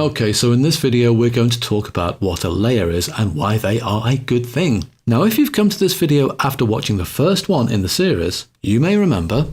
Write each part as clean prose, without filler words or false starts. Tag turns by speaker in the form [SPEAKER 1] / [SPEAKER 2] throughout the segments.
[SPEAKER 1] Okay, so in this video we're going to talk about what a layer is and why they are a good thing. Now if you've come to this video after watching the first one in the series, you may remember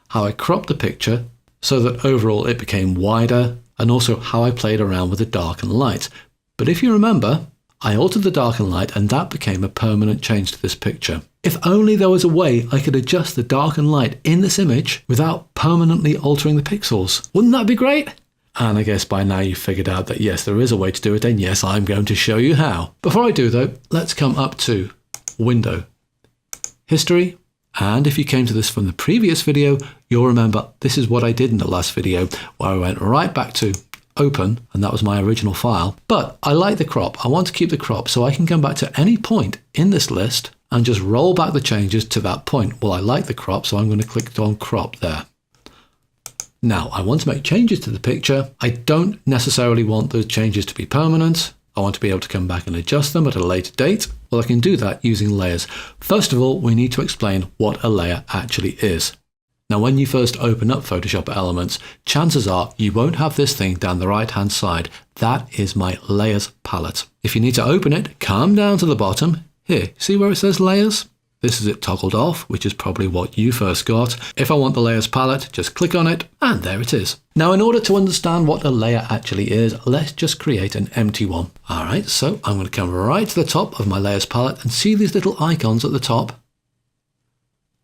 [SPEAKER 1] how I cropped the picture so that overall it became wider, and also how I played around with the dark and light. But if you remember, I altered the dark and light and that became a permanent change to this picture. If only there was a way I could adjust the dark and light in this image without permanently altering the pixels. Wouldn't that be great? And I guess by now you've figured out that yes, there is a way to do it, and yes, I'm going to show you how. Before I do though, let's come up to Window, History, and if you came to this from the previous video, you'll remember this is what I did in the last video, where I went right back to Open, and that was my original file. But I like the crop. I want to keep the crop so I can come back to any point in this list and just roll back the changes to that point. Well, I like the crop, so I'm going to click on Crop there. Now, I want to make changes to the picture. I don't necessarily want those changes to be permanent. I want to be able to come back and adjust them at a later date. Well, I can do that using layers. First of all, we need to explain what a layer actually is. Now, when you first open up Photoshop Elements, chances are you won't have this thing down the right-hand side. That is my Layers palette. If you need to open it, come down to the bottom. Here, see where it says Layers? This is it toggled off, which is probably what you first got. If I want the Layers palette, just click on it, and there it is. Now, in order to understand what a layer actually is, let's just create an empty one. All right, so I'm going to come right to the top of my Layers palette and see these little icons at the top.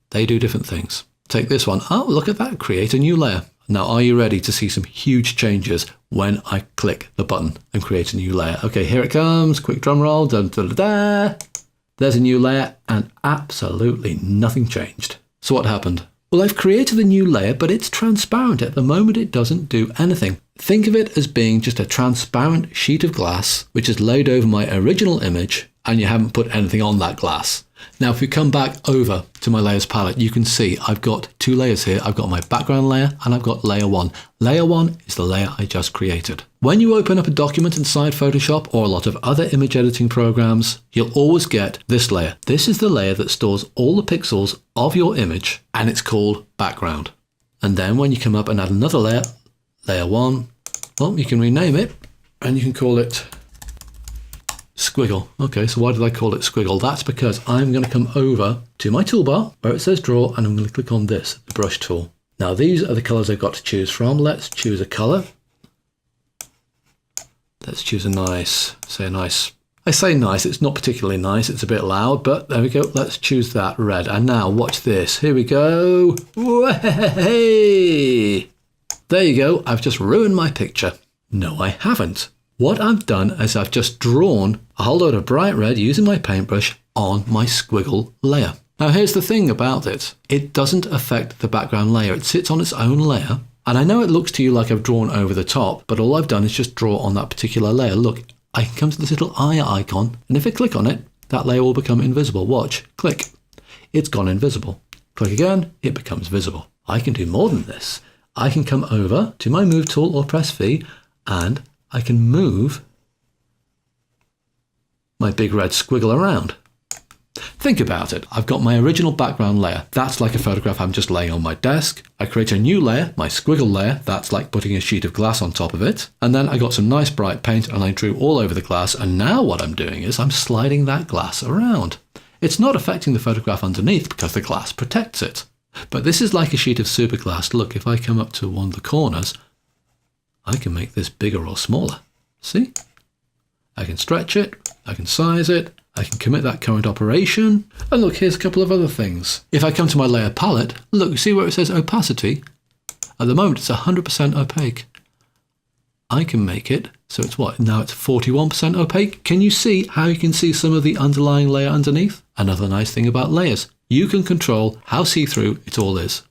[SPEAKER 1] They do different things. Take this one. Oh, look at that. Create a new layer. Now, are you ready to see some huge changes when I click the button and create a new layer? Okay, here it comes. Quick drum roll. Dun, dun, dun, dun. There's a new layer and absolutely nothing changed. So what happened? Well, I've created a new layer, but it's transparent. At the moment, it doesn't do anything. Think of it as being just a transparent sheet of glass, which is laid over my original image, and you haven't put anything on that glass. Now, if we come back over to my layers palette, you can see I've got two layers here. I've got my background layer and I've got layer one. Layer one is the layer I just created. When you open up a document inside Photoshop or a lot of other image editing programs, you'll always get this layer. This is the layer that stores all the pixels of your image, and it's called background. And then when you come up and add another layer, layer one, well, you can rename it and you can call it Squiggle. Okay, so why did I call it Squiggle? That's because I'm going to come over to my toolbar where it says Draw, and I'm going to click on this, the brush tool. Now, these are the colors I've got to choose from. Let's choose a color. Let's choose a nice, I say nice, it's not particularly nice, it's a bit loud, but there we go. Let's choose that red. And now watch this. Here we go. Hey! There you go. I've just ruined my picture. No, I haven't. What I've done is I've just drawn a whole load of bright red using my paintbrush on my squiggle layer. Now here's the thing about it. It doesn't affect the background layer. It sits on its own layer. And I know it looks to you like I've drawn over the top, but all I've done is just draw on that particular layer. Look, I can come to this little eye icon, and if I click on it, that layer will become invisible. Watch, click. It's gone invisible. Click again, it becomes visible. I can do more than this. I can come over to my Move tool or press V, and I can move my big red squiggle around. Think about it. I've got my original background layer. That's like a photograph I'm just laying on my desk. I create a new layer, my squiggle layer. That's like putting a sheet of glass on top of it. And then I got some nice bright paint and I drew all over the glass. And now what I'm doing is I'm sliding that glass around. It's not affecting the photograph underneath because the glass protects it. But this is like a sheet of super glass. Look, if I come up to one of the corners, I can make this bigger or smaller. See? I can stretch it, I can size it, I can commit that current operation. And look, here's a couple of other things. If I come to my layer palette, look, see where it says opacity? At the moment, it's 100% opaque. I can make it, so it's what? Now it's 41% opaque. Can you see how you can see some of the underlying layer underneath? Another nice thing about layers, you can control how see-through it all is.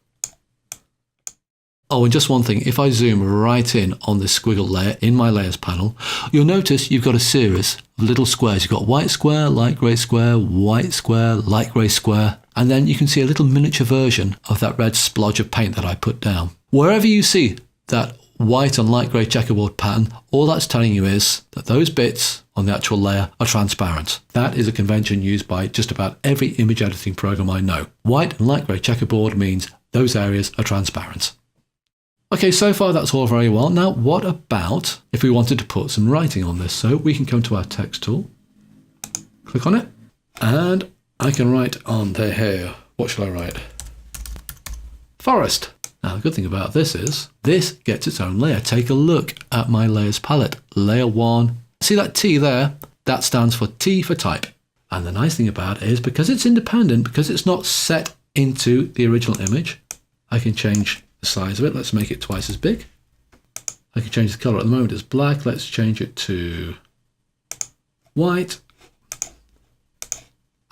[SPEAKER 1] Oh, and just one thing, if I zoom right in on this squiggle layer in my layers panel, you'll notice you've got a series of little squares. You've got white square, light grey square, white square, light grey square, and then you can see a little miniature version of that red splodge of paint that I put down. Wherever you see that white and light grey checkerboard pattern, all that's telling you is that those bits on the actual layer are transparent. That is a convention used by just about every image editing program I know. White and light grey checkerboard means those areas are transparent. Okay, so far that's all very well. Now, what about if we wanted to put some writing on this? So we can come to our text tool, click on it, and I can write on there here. What shall I write? Forest. Now, the good thing about this is this gets its own layer. Take a look at my layers palette. Layer 1. See that T there? That stands for T for type. And the nice thing about it is because it's independent, because it's not set into the original image, I can change the size of it. Let's make it twice as big. I can change the color. At the moment it's black. Let's change it to white.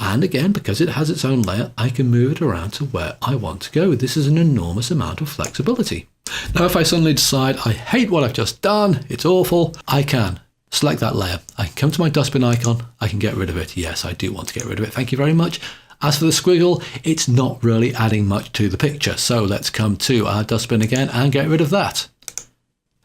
[SPEAKER 1] And again, because it has its own layer, I can move it around to where I want to go. This is an enormous amount of flexibility. Now, if I suddenly decide I hate what I've just done, it's awful, I can select that layer. I can come to my dustbin icon. I can get rid of it. Yes, I do want to get rid of it. Thank you very much. As for the squiggle, it's not really adding much to the picture. So let's come to our dustbin again and get rid of that.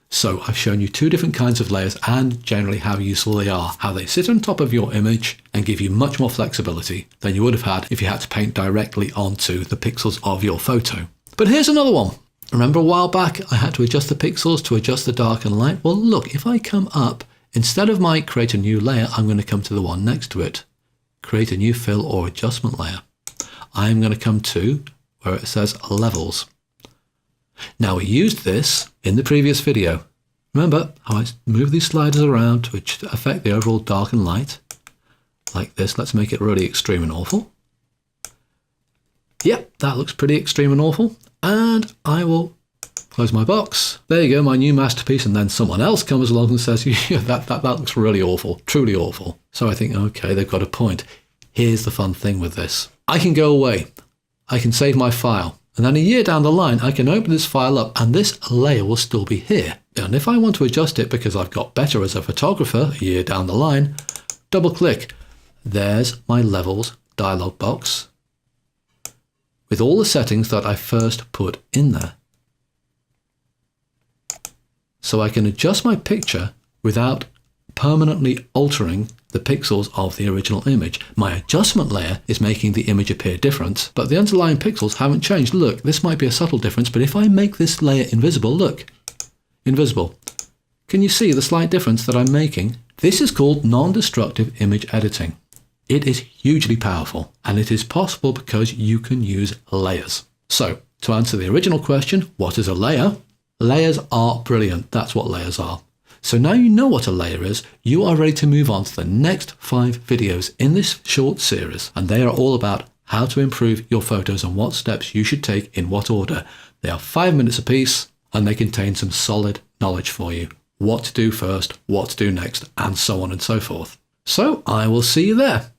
[SPEAKER 1] So I've shown you two different kinds of layers and generally how useful they are, how they sit on top of your image and give you much more flexibility than you would have had if you had to paint directly onto the pixels of your photo. But here's another one. Remember a while back, I had to adjust the pixels to adjust the dark and light? Well, look, if I come up, instead of my create a new layer, I'm going to come to the one next to it. Create a new fill or adjustment layer. I'm going to come to where it says levels. Now, we used this in the previous video. Remember how I move these sliders around to affect the overall dark and light? Like this. Let's make it really extreme and awful. Yep, that looks pretty extreme and awful. And I will close my box. There you go, my new masterpiece. And then someone else comes along and says, yeah, that looks really awful, truly awful. So I think, okay, they've got a point. Here's the fun thing with this. I can go away. I can save my file. And then a year down the line, I can open this file up and this layer will still be here. And if I want to adjust it because I've got better as a photographer a year down the line, double click. There's my levels dialog box with all the settings that I first put in there. So I can adjust my picture without permanently altering the pixels of the original image. My adjustment layer is making the image appear different, but the underlying pixels haven't changed. Look, this might be a subtle difference, but if I make this layer invisible, look, invisible. Can you see the slight difference that I'm making? This is called non-destructive image editing. It is hugely powerful, and it is possible because you can use layers. So, to answer the original question, what is a layer? Layers are brilliant. That's what layers are. So now you know what a layer is, you are ready to move on to the next 5 videos in this short series. And they are all about how to improve your photos and what steps you should take in what order. They are 5 minutes apiece and they contain some solid knowledge for you. What to do first, what to do next, and so on and so forth. So I will see you there.